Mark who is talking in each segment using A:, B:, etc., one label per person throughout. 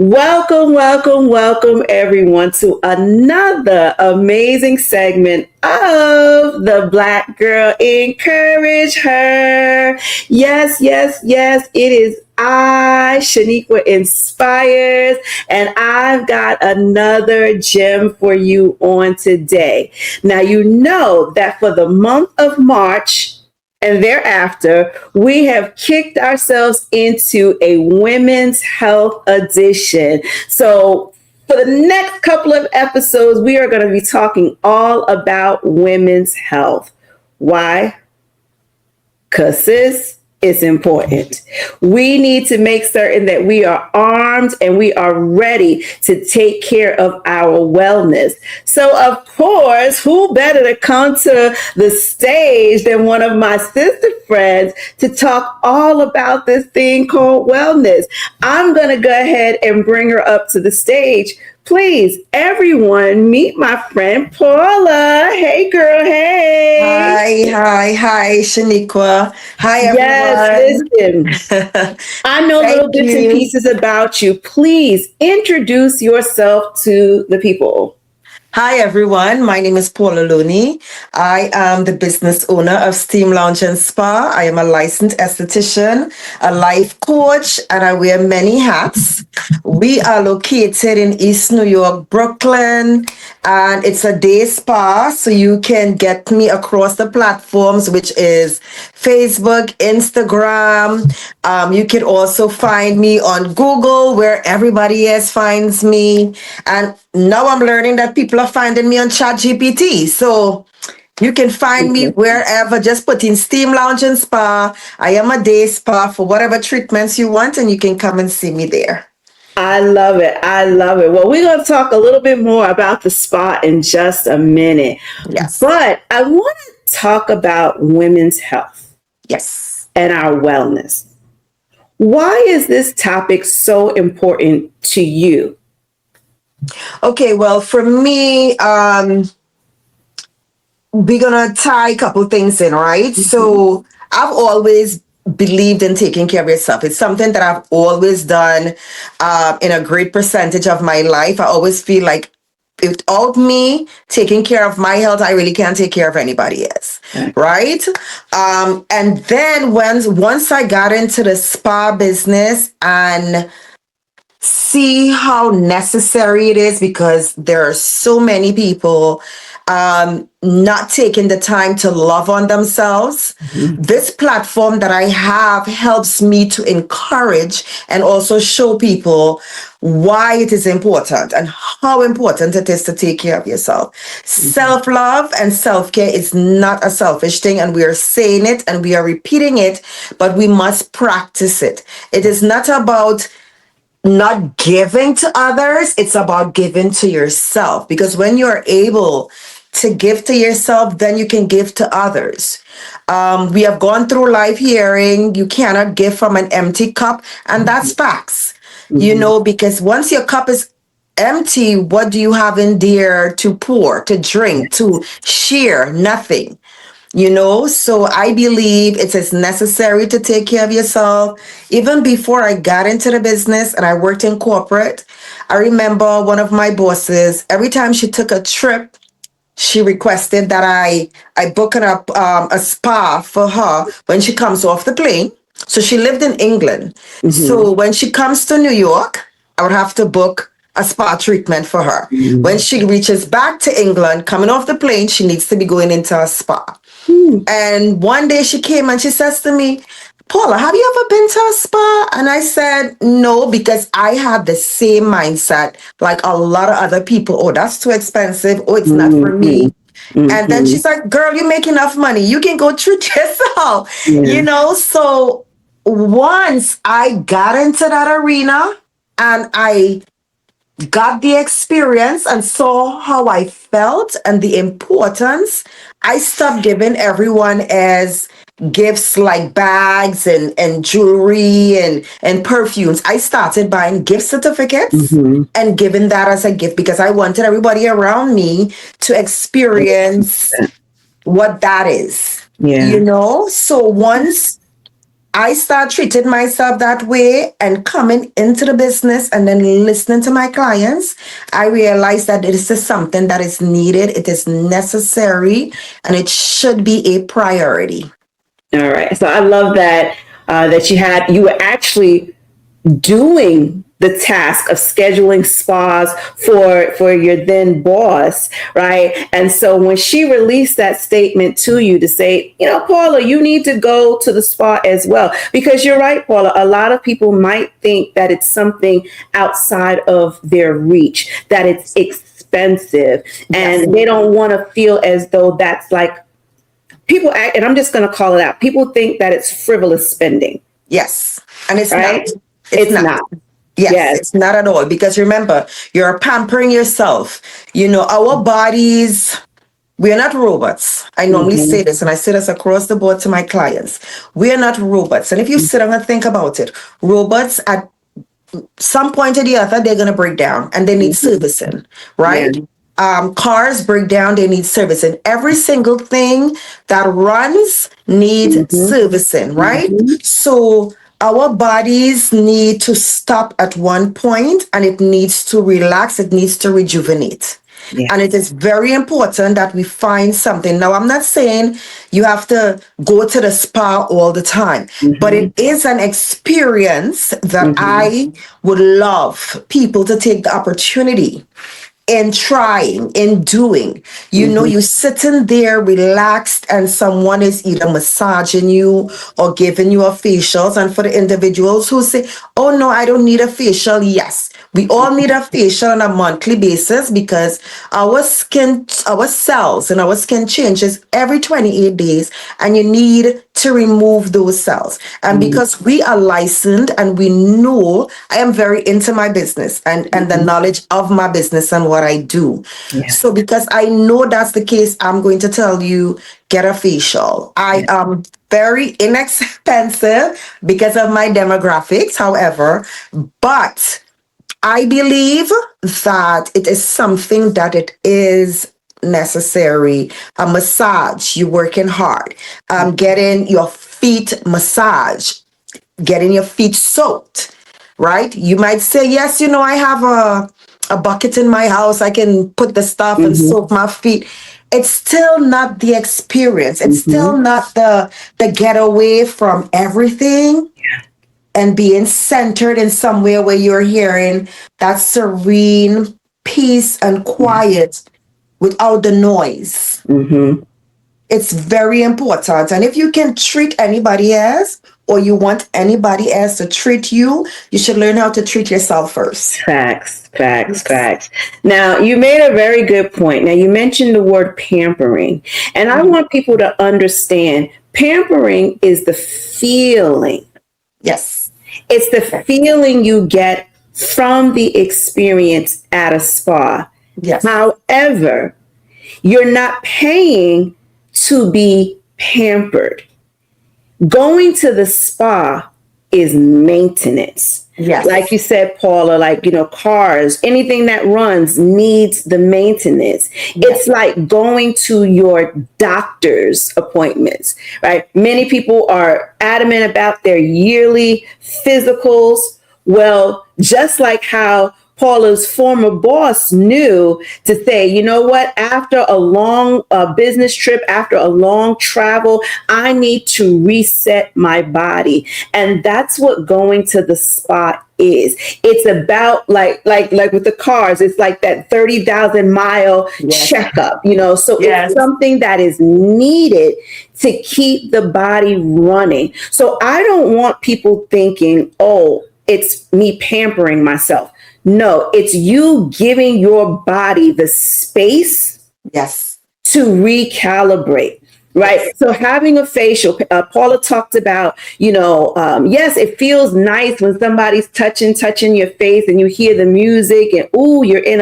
A: Welcome, welcome, welcome everyone to another amazing segment of the Black Girl Encourage Her. Yes, yes, yes, it is Sheniqua Inspires, and I've got another gem for you on today. Now, you know that for the month of March, and thereafter, we have kicked ourselves into a women's health edition. So, for the next couple of episodes, we are going to be talking all about women's health. Why? Because it's important. We need to make certain that we are armed and we are ready to take care of our wellness. So, of course, who better to come to the stage than one of my sister friends to talk all about this thing called wellness? I'm going to go ahead and bring her up to the stage. Please, everyone, meet my friend Paula. Hey, girl. Hey.
B: Hi, Sheniqua. Hi,
A: Yes,
B: everyone.
A: listen. I know little
B: Thank
A: bits and
B: you.
A: pieces about you. Please introduce yourself to the people.
B: Hi, everyone. My name is Paula Loney. I am the business owner of Steam Lounge and Spa. I am a licensed esthetician, a life coach, and I wear many hats. We are located in East New York, Brooklyn, and it's a day spa. So you can get me across the platforms, which is Facebook, Instagram. You can also find me on Google, where everybody else finds me. And now I'm learning that people are finding me on ChatGPT. So you can find me wherever. Just put in Steam Lounge and Spa. I am a day spa for whatever treatments you want, and you can come and see me there.
A: I love it. I love it. Well, we're going to talk a little bit more about the spa in just a minute.
B: Yes.
A: But I want to talk about women's health
B: Yes.
A: and our wellness. Why is this topic so important to you?
B: Okay, well, for me, we're gonna tie a couple things in, right?
A: Mhm.
B: So I've always believed in taking care of yourself. It's something that I've always done in a great percentage of my life. I always feel like without me taking care of my health, I really can't take care of anybody else,
A: Okay.
B: right? And then once I got into the spa business and see how necessary it is, because there are so many people not taking the time to love on themselves.
A: Mhm.
B: This platform that I have helps me to encourage and also show people why it is important and how important it is to take care of yourself.
A: Mhm.
B: Self love and self care is not a selfish thing, and we are saying it and we are repeating it, but we must practice it. It is not about not giving to others, it's about giving to yourself. Because when you're able to give to yourself, then you can give to others. We have gone through life hearing you cannot give from an empty cup, and that's facts.
A: Mhm.
B: Because once your cup is empty, what do you have in there to pour, to drink, to share? Nothing. So I believe it is necessary to take care of yourself. Even before I got into the business and I worked in corporate, I remember one of my bosses, every time she took a trip, she requested that I book a spa for her when she comes off the plane. So she lived in England.
A: Mhm.
B: So when she comes to New York, I would have to book a spa treatment for her. When
A: Mhm.
B: she reaches back to England, coming off the plane, she needs to be going into a spa.
A: Mhm.
B: And one day she came and she says to me, Paula, have you ever been to a spa? And I said, no, because I had the same mindset like a lot of other people. Oh, that's too expensive. Oh, it's not for
A: Mhm.
B: me. And then she's like, girl, you make enough money. You can go treat yourself,
A: Yeah.
B: So once I got into that arena and I got the experience and saw how I felt and the importance, I stopped giving everyone as gifts like bags and jewelry and perfumes. I started buying gift certificates
A: Mhm.
B: and giving that as a gift because I wanted everybody around me to experience what that is.
A: Yeah.
B: So once I start treating myself that way and coming into the business and then listening to my clients, I realize that this is something that is needed, it is necessary, and it should be a priority.
A: All right. So I love that that you were actually doing the task of scheduling spas for your then boss, right? And so when she released that statement to you to say, Paula, you need to go to the spa as well, because you're right, Paula, a lot of people might think that it's something outside of their reach, that it's expensive,
B: Yes.
A: and they don't want to feel as though that's like people act, and I'm just going to call it out. People think that it's frivolous spending.
B: Yes. And it's not.
A: Right?
B: It's
A: It's
B: not.
A: not.
B: Yes,
A: Yes.
B: it's not at all. Because remember, you're pampering yourself. Our bodies, we're not robots. I normally
A: Mm-hmm.
B: say this, and I say this across the board to my clients. We are not robots. And if you sit down and think about it, robots at some point or the other, they're going to break down and they need servicing,
A: Yeah.
B: right? Cars break down, they need servicing. Every single thing that runs needs
A: Mm-hmm.
B: servicing, right?
A: Mm-hmm.
B: So our bodies need to stop at one point and it needs to relax, it needs to rejuvenate. And it
A: Yes.
B: is very important that we find something. Now, I'm not saying you have to go to the spa all the time, but
A: Mm-hmm.
B: it is an experience that
A: Mm-hmm.
B: I would love people to take the opportunity in trying, in doing.
A: Mm-hmm.
B: You sitting there relaxed and someone is either massaging you or giving you a facials. And for the individuals who say, oh no, I don't need a facial. Yes, we all need a facial on a monthly basis because our skin, our cells and our skin changes every 28 days and you need to remove those cells. And because we are licensed and we know, I am very into my business and the
A: Mm-hmm.
B: knowledge of my business and what I do.
A: Yeah.
B: So because I know that's the case, I'm going to tell you, get a facial. I
A: Yeah.
B: am very inexpensive because of my demographics, however, but I believe that it is something that it is necessary. A massage, you're working hard. Getting your feet massaged, getting your feet soaked, right? You might say, yes, I have a bucket in my house. I can put the stuff and
A: Mm-hmm.
B: soak my feet. It's still not the experience. It's
A: Mm-hmm.
B: still not the getaway from everything and being centered in somewhere where you're hearing that serene peace and
A: Yeah.
B: quiet without the noise.
A: Mm-hmm.
B: It's very important. And if you can treat anybody else or you want anybody else to treat you, you should learn how to treat yourself first.
A: Facts, facts,
B: Yes.
A: facts. Now, you made a very good point. Now, you mentioned the word pampering, and I want people to understand pampering is the feeling.
B: Yes.
A: It's the feeling you get from the experience at a spa.
B: Yes.
A: However, you're not paying to be pampered. Going to the spa is maintenance.
B: Yes.
A: Like you said, Paula, cars, anything that runs needs the maintenance. It's like going to your doctor's appointments, right? Many people are adamant about their yearly physicals. Well, just like how Paula's former boss knew to say, you know what, after a long business trip, after a long travel, I need to reset my body. And that's what going to the spa is. It's about like with the cars, it's like that 30,000 mile checkup, so it's something that is needed to keep the body running. So I don't want people thinking, oh, it's me pampering myself. No, it's you giving your body the space
B: Yes.
A: to recalibrate. Right.
B: Yes.
A: So having a facial, Paula talked about, yes, it feels nice when somebody's touching your face and you hear the music and, ooh, you're in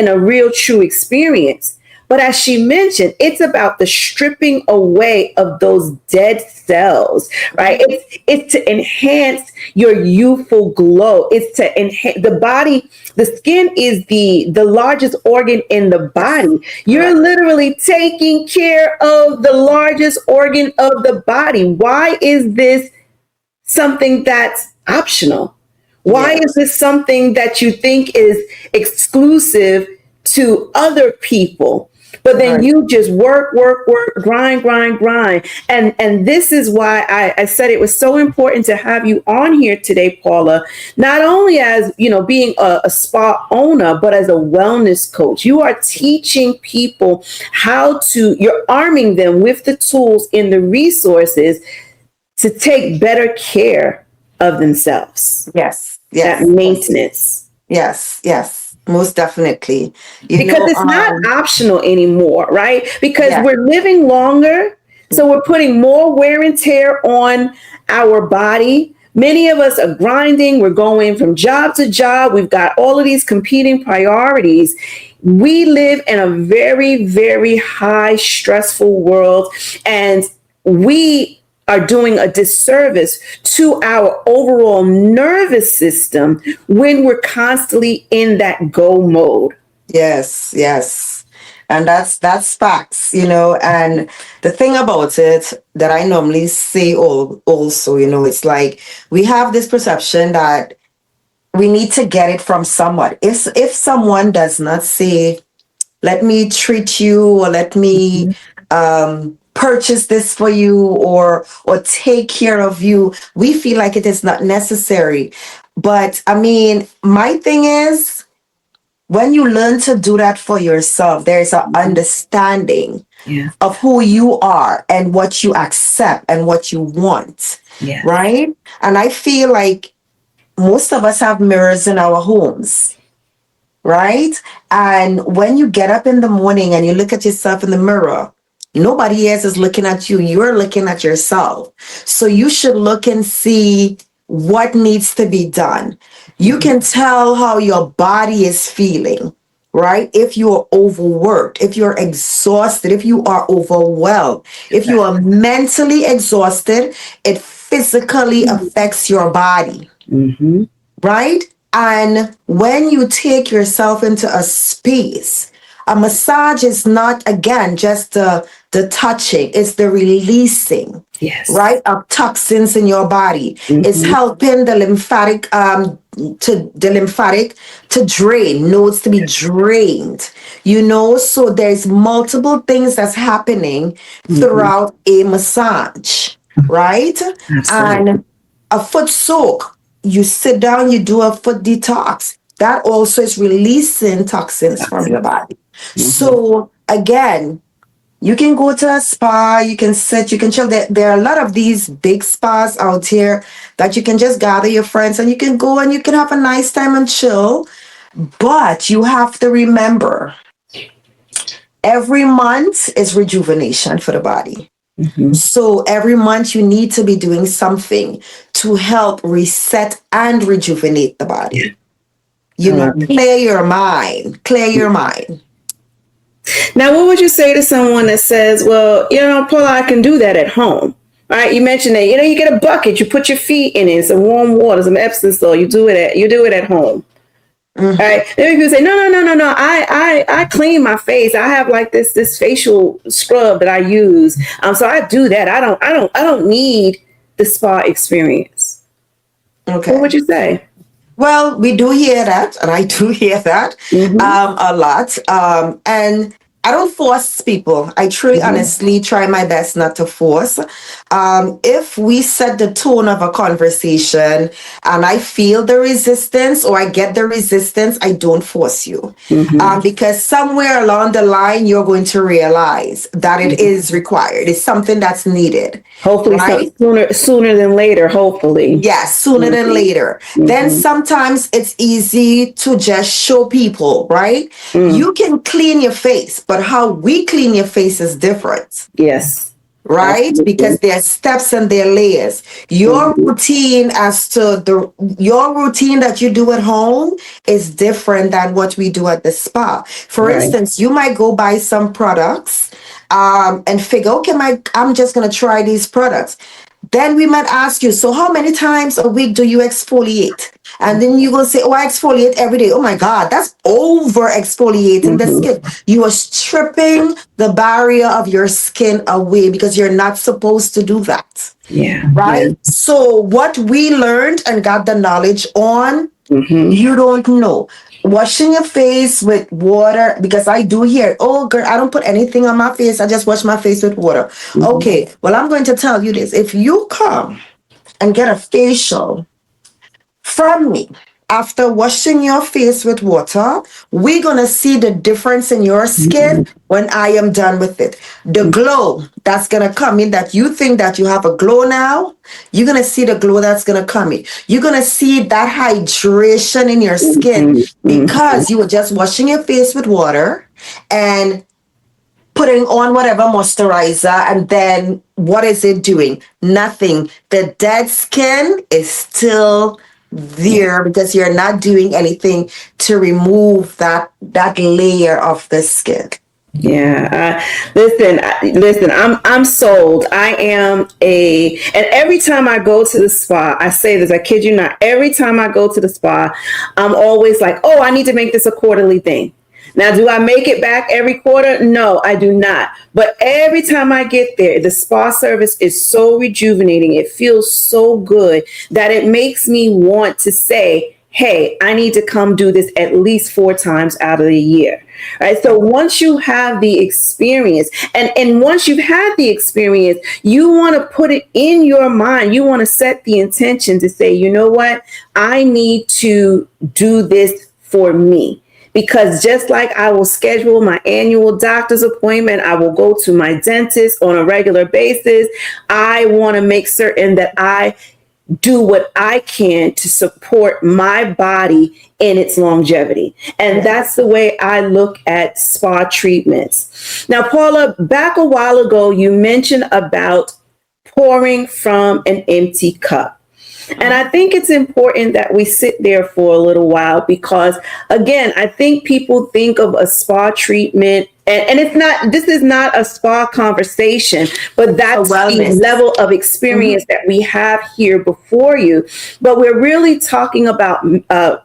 A: a real true experience. But as she mentioned, it's about the stripping away of those dead cells, right? It's to enhance your youthful glow. It's to enhance the body. The skin is the largest organ in the body. You're literally taking care of the largest organ of the body. Why is this something that's optional? Why is
B: Yes.
A: this something that you think is exclusive to other people? But then
B: Right.
A: you just work, work, work, grind, grind, grind. And this is why I said it was so important to have you on here today, Paula, not only as, being a spa owner, but as a wellness coach. You are teaching people you're arming them with the tools and the resources to take better care of themselves.
B: Yes.
A: That
B: Yes. Yes.
A: maintenance.
B: Yes. Yes. Most definitely. You
A: Because
B: know,
A: it's not optional anymore, right? Because
B: yeah.
A: we're living longer. So we're putting more wear and tear on our body. Many of us are grinding. We're going from job to job. We've got all of these competing priorities. We live in a very, very high stressful world. And we are doing a disservice to our overall nervous system when we're constantly in that go mode.
B: Yes, yes. And that's facts, you know. And the thing about it that I normally say also, you know, it's like we have this perception that we need to get it from someone. If someone does not say, let me treat you, or let me purchase this for you, or take care of you, we feel like it is not necessary. But I mean, my thing is, when you learn to do that for yourself, there's an understanding
A: Yeah.
B: of who you are and what you accept and what you want,
A: Yeah.
B: right? And I feel like most of us have mirrors in our homes, right? And when you get up in the morning and you look at yourself in the mirror, nobody else is looking at you. You're looking at yourself. So you should look and see what needs to be done. You can tell how your body is feeling, right? If you are overworked, if you're exhausted, if you are overwhelmed, if you are mentally exhausted, it physically affects your body,
A: Mm-hmm.
B: right? And when you take yourself into a space, a massage is not, again, just the touching, it's the releasing,
A: Yes.
B: right, of toxins in your body. It's
A: Mm-hmm.
B: helping the lymphatic to drain, nodes to be drained, you know. So there's multiple things that's happening
A: Mm-hmm.
B: throughout a massage, right?
A: Absolutely.
B: And a foot soak, you sit down, you do a foot detox. That also is releasing toxins from your
A: Toxins.
B: body.
A: Mm-hmm.
B: So again, you can go to a spa, you can sit, you can chill. There are a lot of these big spas out here that you can just gather your friends and you can go and you can have a nice time and chill. But you have to remember, every month is rejuvenation for the body.
A: Mm-hmm.
B: So every month you need to be doing something to help reset and rejuvenate the
A: Yeah.
B: body.
A: I
B: You know,
A: love it.
B: clear your mind, clear your mind.
A: Now, what would you say to someone that says, well, Paula, I can do that at home? All right, you mentioned that, you get a bucket, you put your feet in it, some warm water, some Epsom salt, you do it at home. All
B: Mhm.
A: right. Then people say, no, no, no, no, no. I clean my face. I have like this facial scrub that I use. So I do that. I don't need the spa experience. What
B: Okay.
A: would you say?
B: Well, we do hear that, and I do hear that
A: Mm-hmm.
B: a lot. And I don't force people. I truly,
A: Mm-hmm.
B: honestly try my best not to force. If we set the tone of a conversation and I feel the resistance or I get the resistance, I don't force you.
A: Mm-hmm.
B: Because somewhere along the line, you're going to realize that it is required. It's something that's needed,
A: Hopefully,
B: right?
A: sooner than later. Hopefully.
B: Yes, sooner than
A: Mm-hmm.
B: later. Then
A: Mm-hmm.
B: sometimes it's easy to just show people, right?
A: Mm.
B: You can clean your face, but how we clean your face is different,
A: Yes.
B: right?
A: Absolutely.
B: Because there are steps and there are layers. Your
A: Mm-hmm.
B: routine as to your routine that you do at home is different than what we do at the spa. For
A: Right.
B: instance, you might go buy some products and figure, okay, I'm just gonna try these products. Then we might ask you, so how many times a week do you exfoliate? And then you will say, oh, I exfoliate every day. Oh my God, that's over exfoliating the
A: Mm-hmm.
B: skin. You are stripping the barrier of your skin away because you're not supposed to do that.
A: Yeah. Yeah.
B: right? So what we learned and got the knowledge on, you don't know. Washing your face with water, because I do hear, oh girl, I don't put anything on my face. I just wash my face with water. Okay, well, I'm going to tell you this. If you come and get a facial from me after washing your face with water, we're going to see the difference in your skin when I am done with it. The glow that's going to come in, that you think that you have a glow now, you're going to see the glow that's going to come in. You're going to see that hydration in your skin because you were just washing your face with water and putting on whatever moisturizer, and then what is it doing? Nothing. The dead skin is still there because you're not doing anything to remove that layer of the skin.
A: Yeah, listen. I'm sold. I am and every time I go to the spa, I say this. I kid you not. Every time I go to the spa, I'm always like, oh, I need to make this a quarterly thing. Now, do I make it back every quarter? No, I do not. But every time I get there, the spa service is so rejuvenating. It feels so good that it makes me want to say, hey, I need to come do this at least 4 times out of the year. Right. So once you have the experience, and once you've had the experience, you want to put it in your mind. You want to set the intention to say, you know what? I need to do this for me. Because just like I will schedule my annual doctor's appointment, I will go to my dentist on a regular basis. I want to make certain that I do what I can to support my body in its longevity. And that's the way I look at spa treatments. Now, Paula, back a while ago, you mentioned about pouring from an empty cup. And I think it's important that we sit there for a little while because, again, I think people think of a spa treatment, and it's not, this is not a spa conversation, but that's the level of experience that we have here before you. But we're really talking about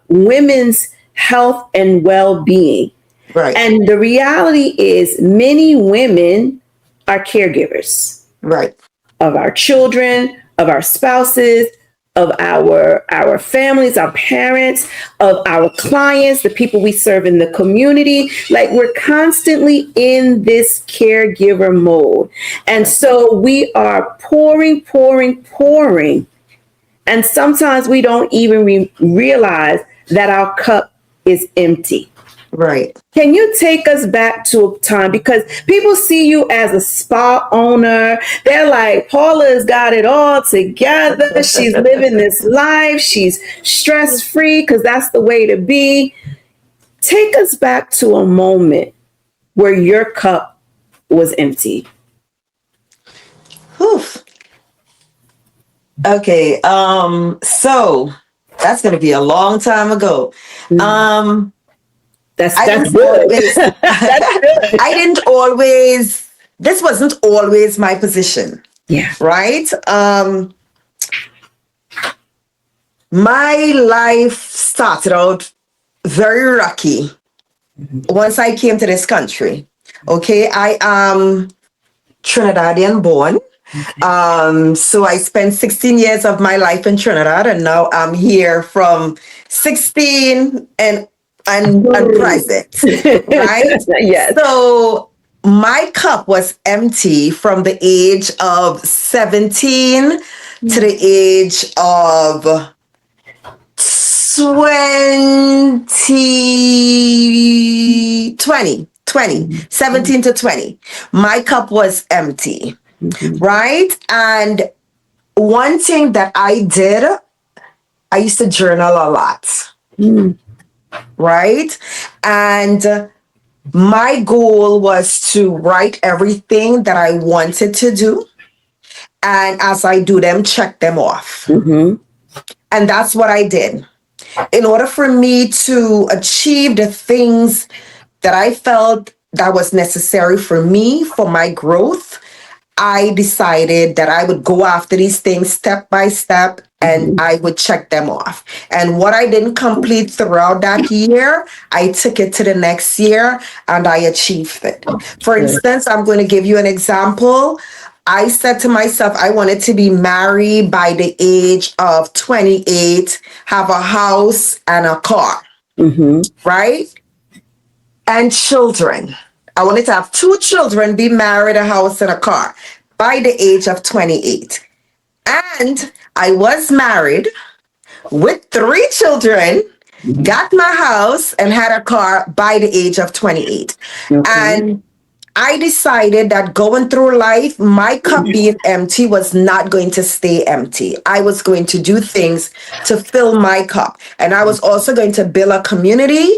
A: women's health and well-being.
B: Right.
A: And the reality is many women are caregivers.
B: Right.
A: Of our children, of our spouses, of our families, our parents, of our clients, the people we serve in the community. Like, we're constantly in this caregiver mode. And so we are pouring. And sometimes we don't even realize that our cup is empty.
B: Right.
A: Can you take us back to a time, because people see you as a spa owner. They're like, Paula's got it all together. She's living this life. She's stress free because that's the way to be. Take us back to a moment where your cup was empty.
B: Oof. Okay. So that's going to be a long time ago.
A: That's good.
B: I didn't always, this wasn't always my position.
A: Yeah.
B: Right? My life started out very rocky once I came to this country. Okay, I am Trinidadian born. So I spent 16 years of my life in Trinidad, and now I'm here from 16 and present, right?
A: Yes.
B: So my cup was empty from the age of 17 to the age of 17 to 20. My cup was empty, right? And one thing that I did, I used to journal a lot. Right? And my goal was to write everything that I wanted to do. And as I do them, check them off. And that's what I did. In order for me to achieve the things that I felt that was necessary for me, for my growth, I decided that I would go after these things step by step, and I would check them off. And what I didn't complete throughout that year, I took it to the next year and I achieved it. For instance, I'm going to give you an example. I said to myself, I wanted to be married by the age of 28, have a house and a car,
A: Mm-hmm.
B: right? And children. I wanted to have 2 children, be married, a house, and a car by the age of 28. And I was married with 3 children, got my house, and had a car by the age of 28.
A: Okay.
B: And I decided that going through life, my cup being empty was not going to stay empty. I was going to do things to fill my cup. And I was also going to build a community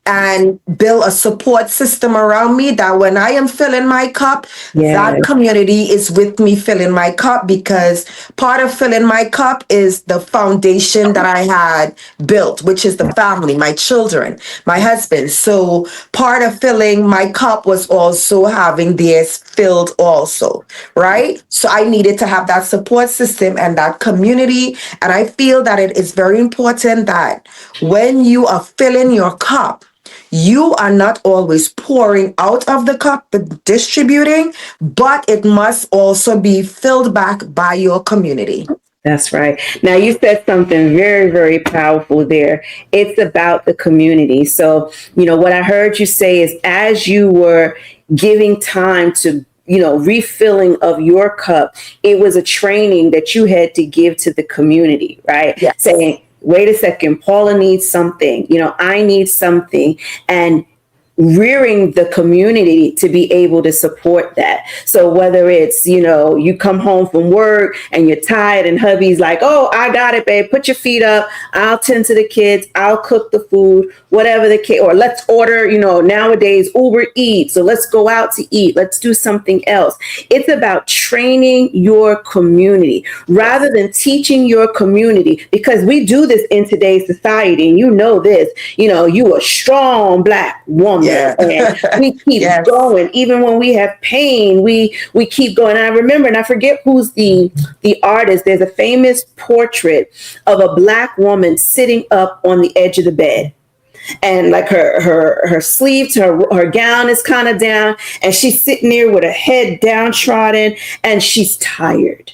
B: and build a support system around me that when I am filling my cup,
A: Yeah.
B: that community is with me filling my cup, because part of filling my cup is the foundation that I had built, which is the family, my children, my husband. So part of filling my cup was also having theirs filled also, right? So I needed to have that support system and that community. And I feel that it is very important that when you are filling your cup, you are not always pouring out of the cup, but distributing, but it must also be filled back by your community.
A: That's right. Now, you said something very, very powerful there. It's about the community. So, what I heard you say is as you were giving time to, refilling of your cup, it was a training that you had to give to the community, right?
B: Yes.
A: Saying, wait a second, Paula needs something, I need something. And rearing the community to be able to support that. So whether it's, you come home from work and you're tired and hubby's like, oh, I got it, babe. Put your feet up. I'll tend to the kids. I'll cook the food, whatever the case, or let's order, nowadays Uber Eats. So let's go out to eat. Let's do something else. It's about training your community rather than teaching your community, because we do this in today's society. And you know this, you a strong Black woman.
B: Yeah.
A: And we keep
B: Yes.
A: going. Even when we have pain, we keep going. And I remember, and I forget who's the artist. There's a famous portrait of a Black woman sitting up on the edge of the bed. And like her sleeves, her gown is kind of down, and she's sitting there with her head downtrodden, and she's tired.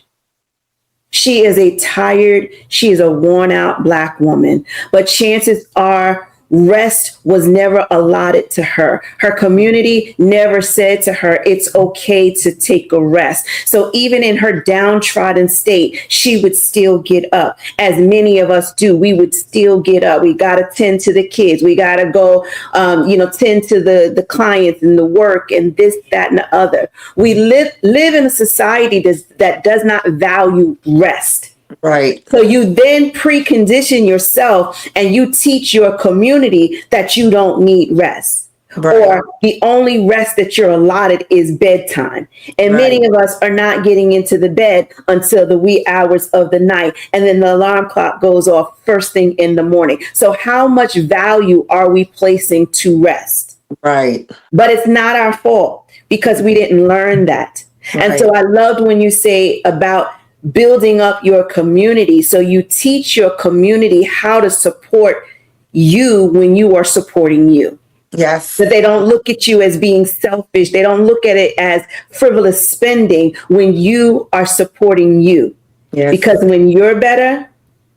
A: She is a worn out Black woman, but chances are rest was never allotted to her. Her community never said to her, it's okay to take a rest. So even in her downtrodden state, she would still get up. As many of us do, we would still get up. We got to tend to the kids. We got to go, tend to the clients and the work and this, that, and the other. We live in a society that does not value rest.
B: Right.
A: So you then precondition yourself and you teach your community that you don't need rest.
B: Right.
A: Or the only rest that you're allotted is bedtime. And
B: Right.
A: many of us are not getting into the bed until the wee hours of the night. And then the alarm clock goes off first thing in the morning. So how much value are we placing to rest?
B: Right.
A: But it's not our fault because we didn't learn that.
B: Right.
A: And so I loved when you say about building up your community. So you teach your community how to support you when you are supporting you.
B: Yes.
A: That they don't look at you as being selfish. They don't look at it as frivolous spending when you are supporting you.
B: Yes.
A: Because when you're better,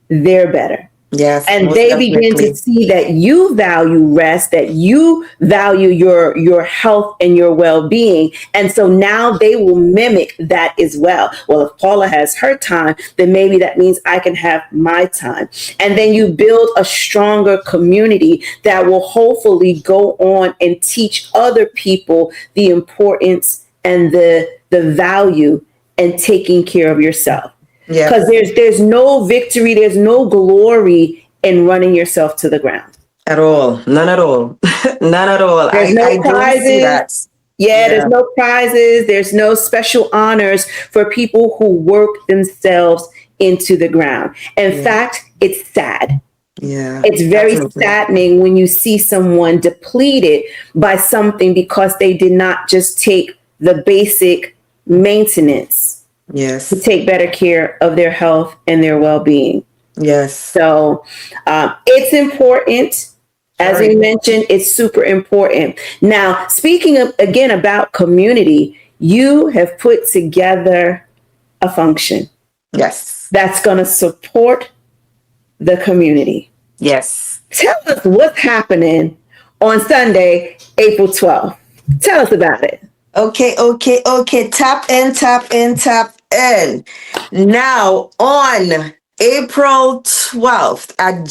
A: they're better.
B: Yes.
A: And they begin to see that you value rest, that you value your health and your well-being. And so now they will mimic that as well. Well, if Paula has her time, then maybe that means I can have my time. And then you build a stronger community that will hopefully go on and teach other people the importance and the value and taking care of yourself. Because there's no victory, there's no glory in running yourself to the ground.
B: At all. None at all. None at all.
A: There's no prizes.
B: See that.
A: Yeah, there's no prizes. There's no special honors for people who work themselves into the ground. In fact, it's sad.
B: Yeah.
A: It's very saddening when you see someone depleted by something because they did not just take the basic maintenance.
B: Yes.
A: To take better care of their health and their well-being.
B: Yes.
A: So it's important. As we mentioned, it's super important. Now, speaking of, again, about community, you have put together a function
B: Yes.
A: that's going to support the community.
B: Yes.
A: Tell us what's happening on Sunday, April 12th. Tell us about it.
B: Okay. Tap in, tap in, tap in. Now on April 12th at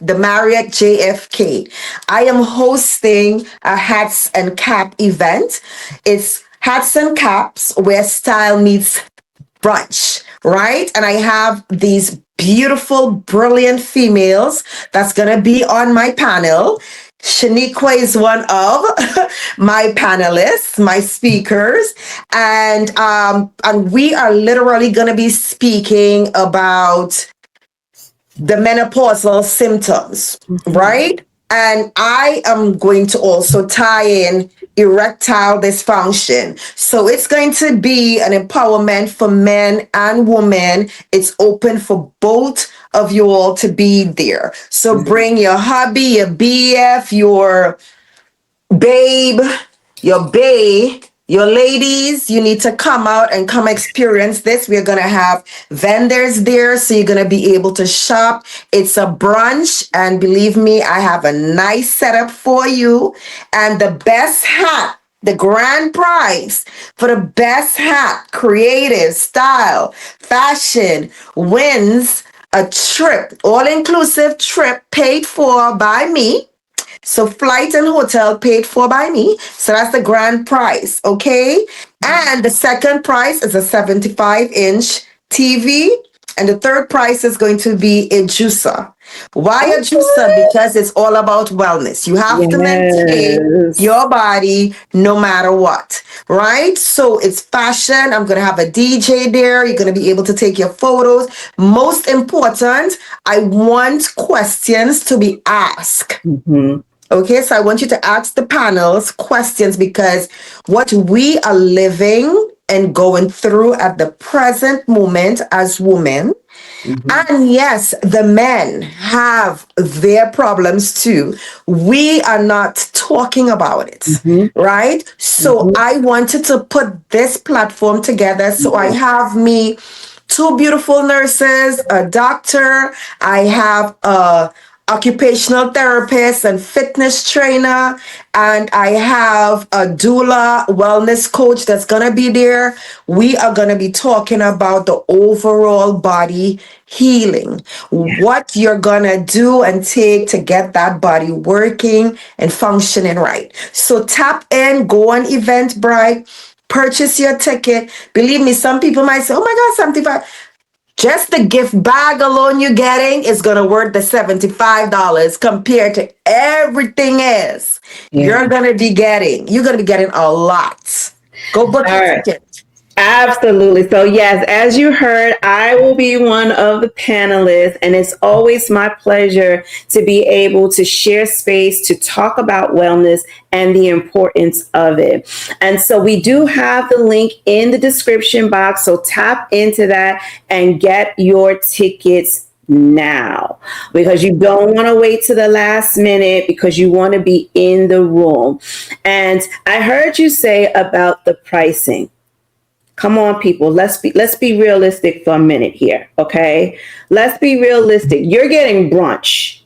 B: the Marriott JFK, I am hosting a hats and cap event. It's hats and caps where style meets brunch, right? And I have these beautiful, brilliant females that's going to be on my panel. Sheniqua is one of my panelists, my speakers, and we are literally going to be speaking about the menopausal symptoms, right? And I am going to also tie in erectile dysfunction. So it's going to be an empowerment for men and women. It's open for both of you all to be there. So bring your hubby, your BF, your babe, your bae, your ladies, you need to come out and come experience this. We're going to have vendors there, so you're going to be able to shop. It's a brunch, and believe me, I have a nice setup for you. And the best hat, the grand prize for the best hat, creative, style, fashion, wins a trip, all-inclusive trip paid for by me. So flight and hotel paid for by me. So that's the grand prize, okay? And the second prize is a 75-inch TV. And the third prize is going to be a juicer. Why a juicer? Because it's all about wellness. You have to maintain
A: Yes.
B: your body no matter what, right? So it's fashion. I'm going to have a DJ there. You're going to be able to take your photos. Most important, I want questions to be asked. Okay, so I want you to ask the panels questions, because what we are living and going through at the present moment as women, and yes, the men have their problems too. We are not talking about it, right? So I wanted to put this platform together. So I have me two beautiful nurses, a doctor, I have a occupational therapist and fitness trainer, and I have a doula wellness coach that's going to be there. We are going to be talking about the overall body healing, what you're going to do and take to get that body working and functioning right. So tap in, go on Eventbrite, purchase your ticket. Believe me, some people might say, oh my God, 75. Just the gift bag alone you're getting is going to worth the $75 compared to everything else you're going to be getting. You're going to be getting a lot. Go book your ticket.
A: Absolutely. So, yes, as you heard, I will be one of the panelists, and it's always my pleasure to be able to share space to talk about wellness and the importance of it. And so we do have the link in the description box. So tap into that and get your tickets now, because you don't want to wait to the last minute, because you want to be in the room. And I heard you say about the pricing. Come on, people. Let's be realistic for a minute here, okay? Let's be realistic. You're getting brunch.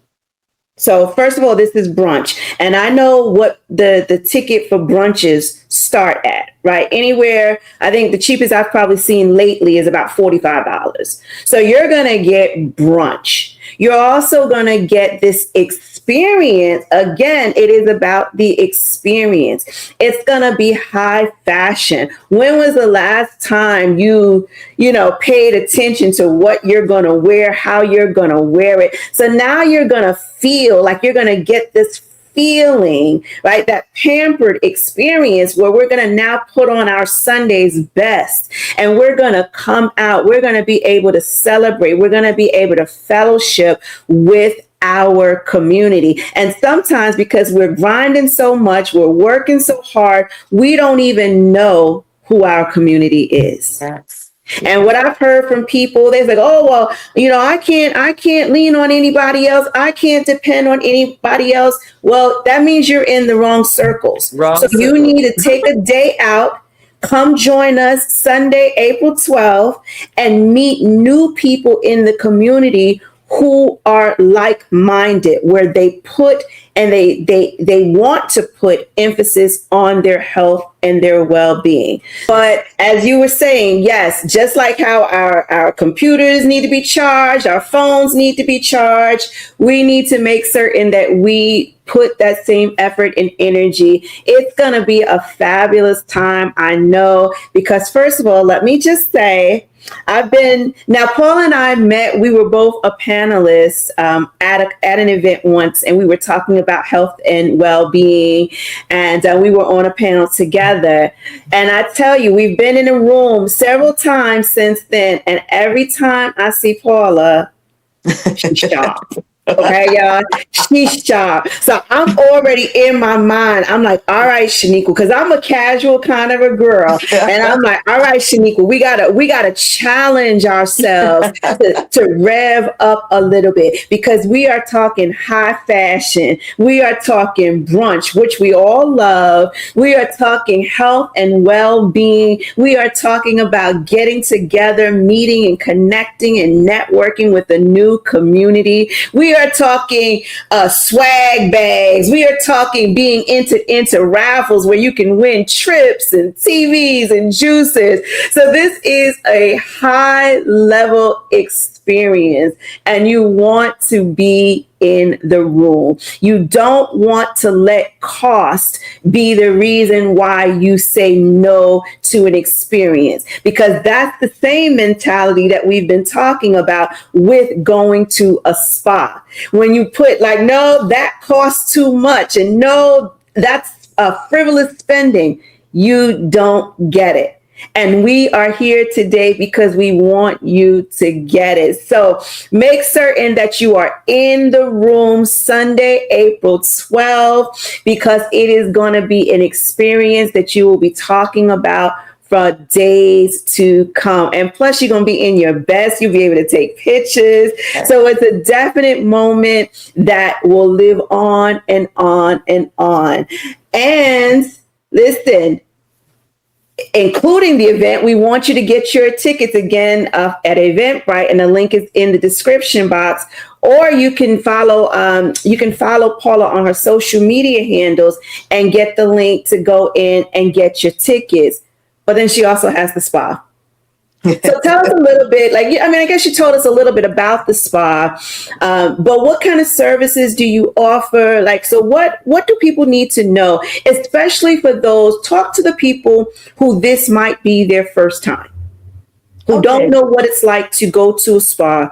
A: So first of all, this is brunch. And I know what the ticket for brunches start at, right? Anywhere, I think the cheapest I've probably seen lately is about $45. So you're going to get brunch. You're also going to get this experience. Again, it is about the experience. It's going to be high fashion. When was the last time you paid attention to what you're going to wear, how you're going to wear it? So now you're going to feel like you're going to get this feeling, right? That pampered experience where we're going to now put on our Sunday's best, and we're going to come out. We're going to be able to celebrate. We're going to be able to fellowship with our community. And sometimes, because we're grinding so much, we're working so hard, we don't even know who our community is.
B: Yes.
A: And what I've heard from people, they're like, oh, well, I can't lean on anybody else. I can't depend on anybody else. Well, that means you're in the wrong circles. You need to take a day out, Come join us Sunday, April 12th, and meet new people in the community who are like-minded, where they put and they want to put emphasis on their health and their well-being. But as you were saying, yes, just like how our computers need to be charged, our phones need to be charged, we need to make certain that we put that same effort and energy. It's going to be a fabulous time, I know, because first of all, let me just say, now Paul and I met, we were both a panelist at an event once, and we were talking about health and well-being, and we were on a panel together. And I tell you, we've been in a room several times since then, and every time I see Paula, she's sharp. Okay, y'all. She's sharp. So I'm already in my mind. I'm like, all right, Sheniqua, because I'm a casual kind of a girl. And I'm like, all right, Sheniqua, we gotta challenge ourselves to rev up a little bit, because we are talking high fashion. We are talking brunch, which we all love. We are talking health and well-being. We are talking about getting together, meeting and connecting and networking with a new community. We are talking swag bags. We are talking being into raffles where you can win trips and TVs and juices. So this is a high level experience, and you want to be in the room. You don't want to let cost be the reason why you say no to an experience, because that's the same mentality that we've been talking about with going to a spa. When you put like, no, that costs too much, and no, that's a frivolous spending, you don't get it. And we are here today because we want you to get it. So make certain that you are in the room Sunday, April 12th, because it is going to be an experience that you will be talking about for days to come. And plus, you're going to be in your best. You'll be able to take pictures. So it's a definite moment that will live on and on and on. And listen, including the event, we want you to get your tickets again at Eventbrite, and the link is in the description box. Or you can follow Paula on her social media handles and get the link to go in and get your tickets. But then she also has the spa. So tell us a little bit, I guess you told us a little bit about the spa, but what kind of services do you offer? So what do people need to know, especially for those, talk to the people who this might be their first time, who don't know what it's like to go to a spa.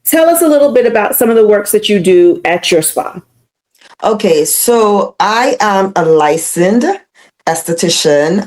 A: Tell us a little bit about some of the works that you do at your spa.
B: Okay, so I am a licensed esthetician.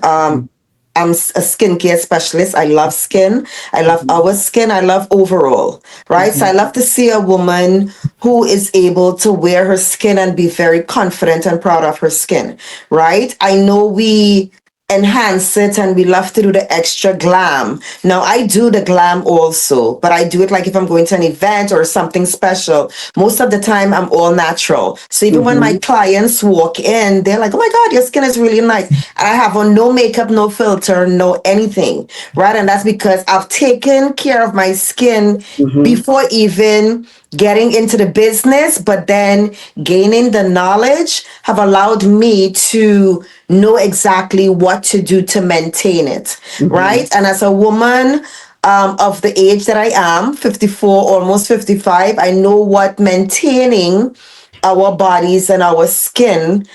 B: I'm a skincare specialist. I love skin. I love our skin. I love overall, right? So I love to see a woman who is able to wear her skin and be very confident and proud of her skin, right? I know we enhance it and we love to do the extra glam. Now I do the glam also, but I do it like if I'm going to an event or something special. Most of the time I'm all natural. So even when my clients walk in, they're like, oh my God, your skin is really nice. I have on no makeup, no filter, no anything, right? And that's because I've taken care of my skin before even getting into the business, but then gaining the knowledge have allowed me to know exactly what to do to maintain it, right? And as a woman of the age that I am, 54, almost 55, I know what maintaining our bodies and our skin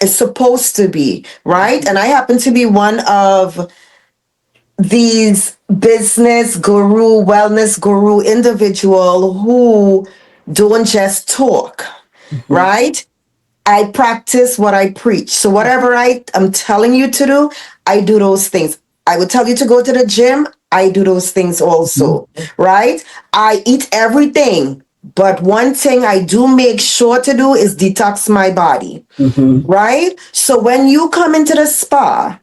B: is supposed to be, right? And I happen to be one of these business guru, wellness guru individual who don't just talk, right? I practice what I preach. So whatever I am telling you to do, I do those things. I would tell you to go to the gym, I do those things also, right? I eat everything, but one thing I do make sure to do is detox my body, right? So when you come into the spa,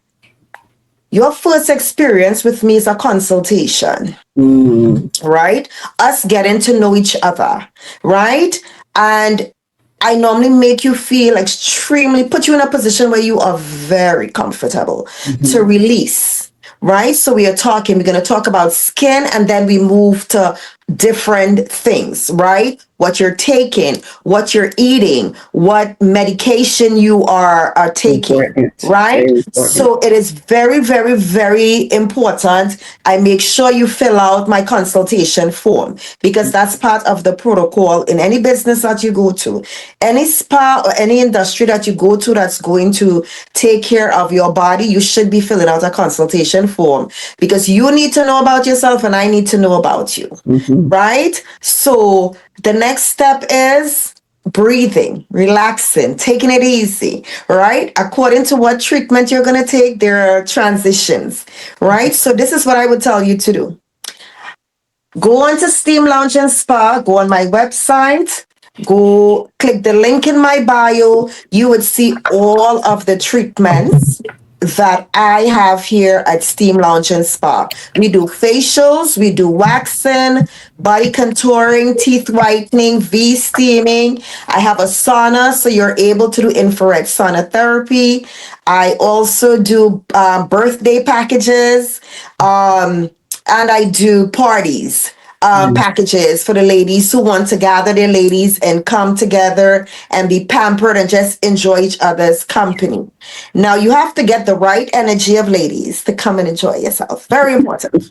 B: your first experience with me is a consultation, right? Us getting to know each other, right? And I normally make you feel extremely, put you in a position where you are very comfortable to
A: Mhm.
B: release, right? So we're going to talk about skin and then we move to different things, right? What you're taking, what you're eating, what medication you are taking,
A: Important.
B: right?
A: Very important.
B: So it is very, very, very important. I make sure you fill out my consultation form because that's part of the protocol in any business that you go to, any spa or any industry that you go to that's going to take care of your body. You should be filling out a consultation form because you need to know about yourself and I need to know about you,
A: Mhm.
B: right? So the next step is breathing, relaxing, taking it easy, right? According to what treatment you're going to take, there are transitions, right? So this is what I would tell you to do. Go on to Steam Lounge and Spa, go on my website, go click the link in my bio. You would see all of the treatments that I have here at Steam Lounge and Spa. We do facials, we do waxing, body contouring, teeth whitening, V steaming. I have a sauna, so you're able to do infrared sauna therapy. I also do birthday packages. And I do parties packages for the ladies who want to gather their ladies and come together and be pampered and just enjoy each other's company. Now you have to get the right energy of ladies to come and enjoy yourself. Very important.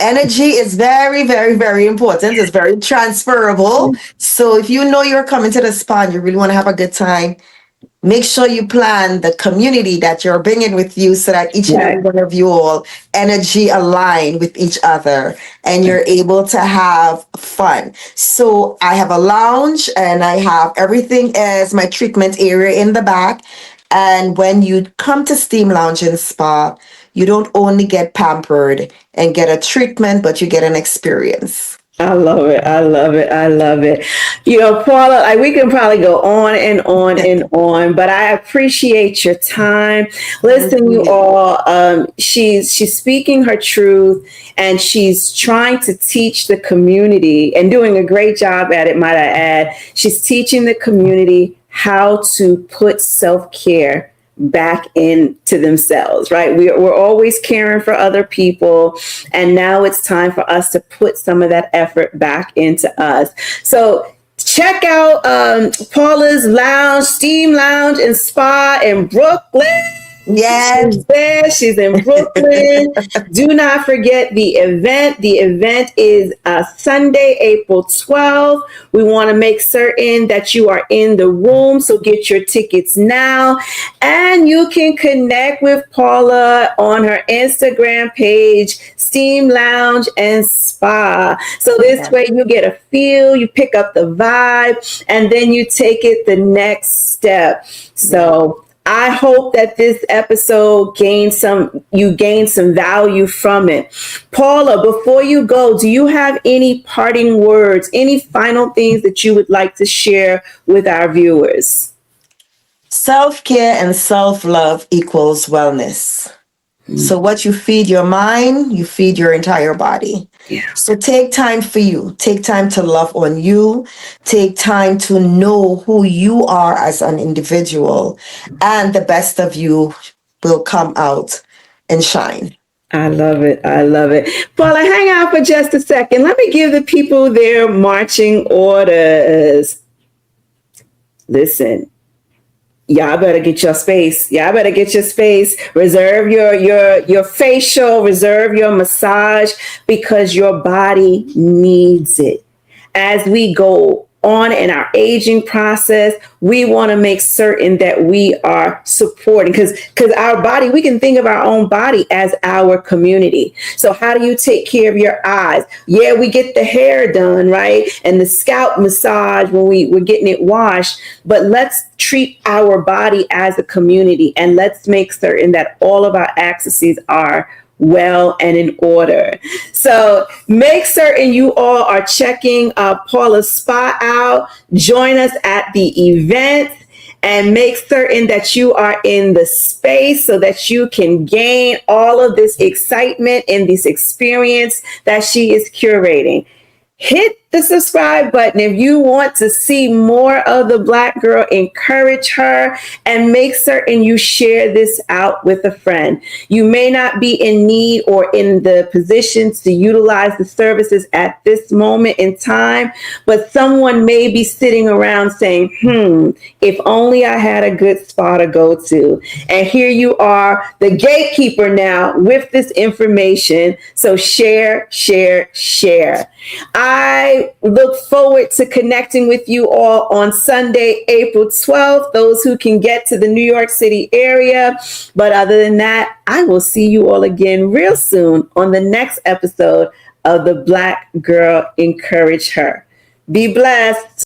B: Energy is very, very, very important. It's very transferable. So if you know you're coming to the spa and you really want to have a good time, make sure you plan the community that you're bringing with you so that each and every
A: Right.
B: one of you all energy align with each other and you're able to have fun. So I have a lounge and I have everything as my treatment area in the back. And when you come to Steam Lounge and Spa, you don't only get pampered and get a treatment, but you get an experience.
A: I love it. I love it. I love it. You know, Paula, like we can probably go on and on and on, but I appreciate your time. Listen, you all, she's speaking her truth and she's trying to teach the community and doing a great job at it, might I add. She's teaching the community how to put self-care back into themselves, right? We're always caring for other people. And now it's time for us to put some of that effort back into us. So check out Paula's Lounge, Steam Lounge and Spa in Brooklyn.
B: Yes.
A: She's there. She's in Brooklyn. Do not forget the event. The event is Sunday, April 12th. We want to make certain that you are in the room. So get your tickets now. And you can connect with Paula on her Instagram page, Steam Lounge and Spa. So this way you get a feel, you pick up the vibe, and then you take it the next step. So I hope that this episode gained you gained some value from it. Paula, before you go, do you have any parting words, any final things that you would like to share with our viewers?
B: Self-care and self-love equals wellness. So what you feed your mind, you feed your entire body.
A: Yeah.
B: So take time for you. Take time to love on you. Take time to know who you are as an individual. And the best of you will come out and shine.
A: I love it. I love it. Paula, hang out for just a second. Let me give the people their marching orders. Listen, y'all better get your space. Y'all better get your space. Reserve your facial, reserve your massage because your body needs it. As we go on in our aging process, we want to make certain that we are supporting because our body, we can think of our own body as our community. So how do you take care of your eyes? Yeah, we get the hair done, right? And the scalp massage when we're getting it washed, but let's treat our body as a community and let's make certain that all of our accessories are well and in order. So make certain you all are checking Paula's spa out. Join us at the event and make certain that you are in the space so that you can gain all of this excitement and this experience that she is curating. Hit the subscribe button. If you want to see more of the Black Girl, encourage her and make certain you share this out with a friend. You may not be in need or in the position to utilize the services at this moment in time, but someone may be sitting around saying, if only I had a good spa to go to. And here you are, the gatekeeper now with this information. So share, share, share. I look forward to connecting with you all on Sunday, April 12th, those who can get to the New York City area. But other than that, I will see you all again real soon on the next episode of the Black Girl Encourage Her. Be blessed.